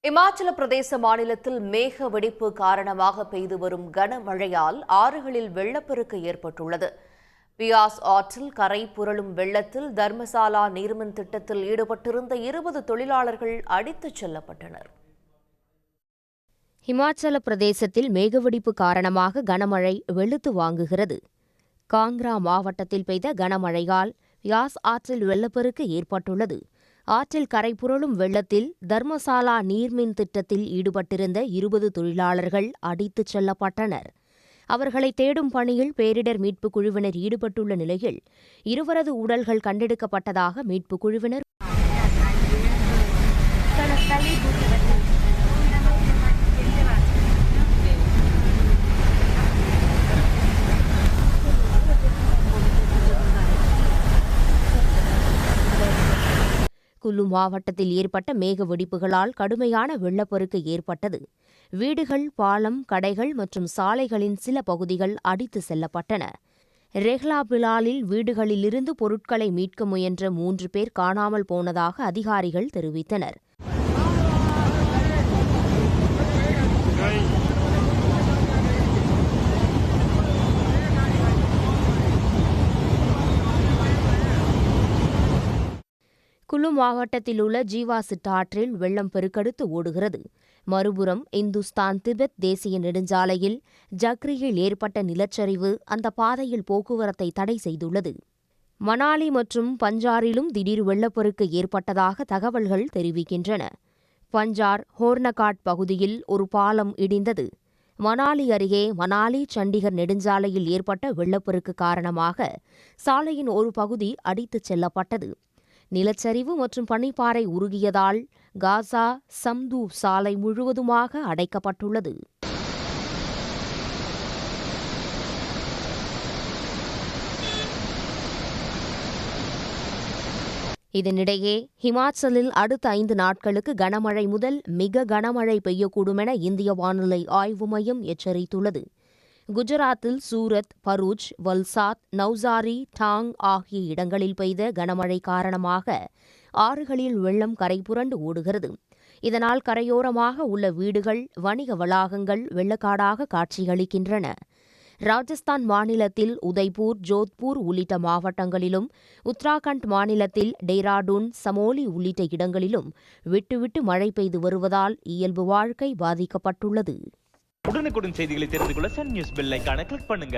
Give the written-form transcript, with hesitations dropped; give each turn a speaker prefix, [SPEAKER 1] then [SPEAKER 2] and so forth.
[SPEAKER 1] இமாச்சல பிரதேச மாநிலத்தில் மேக வெடிப்பு காரணமாக பெய்து வரும் கனமழையால் ஆறுகளில் வெள்ளப்பெருக்கு ஏற்பட்டுள்ளது. பியாஸ் ஆற்றில் கரை புரளும் வெள்ளத்தில் தர்மசாலா நீர்மின் திட்டத்தில் ஈடுபட்டிருந்த 20 தொழிலாளர்கள் அடித்துச் செல்லப்பட்டனர்.
[SPEAKER 2] இமாச்சல பிரதேசத்தில் மேகவெடிப்பு காரணமாக கனமழை வெளுத்து வாங்குகிறது. காங்க்ரா மாவட்டத்தில் பெய்த கனமழையால் பியாஸ் ஆற்றில் வெள்ளப்பெருக்கு ஏற்பட்டுள்ளது. ஆற்றில் கரை புரளும் வெள்ளத்தில் தர்மசாலா நீர்மின் திட்டத்தில் ஈடுபட்டிருந்த 20 தொழிலாளர்கள் அடித்துச் செல்லப்பட்டனர். அவர்களை தேடும் பணியில் பேரிடர் மீட்புக் குழுவினர் ஈடுபட்டுள்ள நிலையில் இருவரது உடல்கள் கண்டெடுக்கப்பட்டதாக மீட்புக் குழுவினர் குல்லு மாவட்டத்தில் ஏற்பட்ட மேக வெடிப்புகளால் கடுமையான வெள்ளப்பெருக்கு ஏற்பட்டது. வீடுகள், பாலம், கடைகள் மற்றும் சாலைகளின் சில பகுதிகள் அடித்து செல்லப்பட்டன. ரெஹ்லா பிலாலில் வீடுகளிலிருந்து பொருட்களை மீட்க முயன்ற 3 பேர் காணாமல் போனதாக அதிகாரிகள் தெரிவித்தனர். குல்லு மாவட்டத்தில் உள்ள ஜீவா சிட்டாற்றில் வெள்ளம் பெருக்கெடுத்து ஓடுகிறது. மறுபுறம் இந்துஸ்தான் திபெத் தேசிய நெடுஞ்சாலையில் ஜக்ரியில் ஏற்பட்ட நிலச்சரிவு அந்த பாதையில் போக்குவரத்தை தடை செய்துள்ளது. மணாலி மற்றும் பஞ்சாரிலும் திடீர் வெள்ளப்பெருக்கு ஏற்பட்டதாக தகவல்கள் தெரிவிக்கின்றன. பஞ்சார் ஹோர்னகாட் பகுதியில் ஒரு பாலம் இடிந்தது. மணாலி அருகே மணாலி சண்டிகர் நெடுஞ்சாலையில் ஏற்பட்ட வெள்ளப்பெருக்கு காரணமாக சாலையின் ஒரு பகுதி அடித்துச் செல்லப்பட்டது. நிலச்சரிவு மற்றும் பனிப்பாறை உருகியதால் காசா சம்து சாலை முழுவதுமாக அடைக்கப்பட்டுள்ளது. இதனிடையே ஹிமாச்சலில் அடுத்த 5 நாட்களுக்கு கனமழை முதல் மிக கனமழை பெய்யக்கூடும் என இந்திய வானிலை ஆய்வு மையம் எச்சரித்துள்ளது. குஜராத்தில் சூரத், பரூச், வல்சாத், நவ்சாரி, டாங் ஆகிய இடங்களில் பெய்த கனமழை காரணமாக ஆறுகளில் வெள்ளம் கரைபுரண்டு ஓடுகிறது. இதனால் கரையோரமாக உள்ள வீடுகள், வணிக வளாகங்கள் வெள்ளக்காடாக காட்சியளிக்கின்றன. ராஜஸ்தான் மாநிலத்தில் உதய்பூர், ஜோத்பூர் உள்ளிட்ட மாவட்டங்களிலும், உத்தராகண்ட் மாநிலத்தில் டேராடூன், சமோலி உள்ளிட்ட இடங்களிலும் விட்டுவிட்டு மழை பெய்து வருவதால் இயல்பு வாழ்க்கை பாதிக்கப்பட்டுள்ளது.
[SPEAKER 3] உடனுக்குடன் செய்திகளை தெரிந்து கொள்ள சன் நியூஸ் பெல் ஐகானை கிளிக் பண்ணுங்க.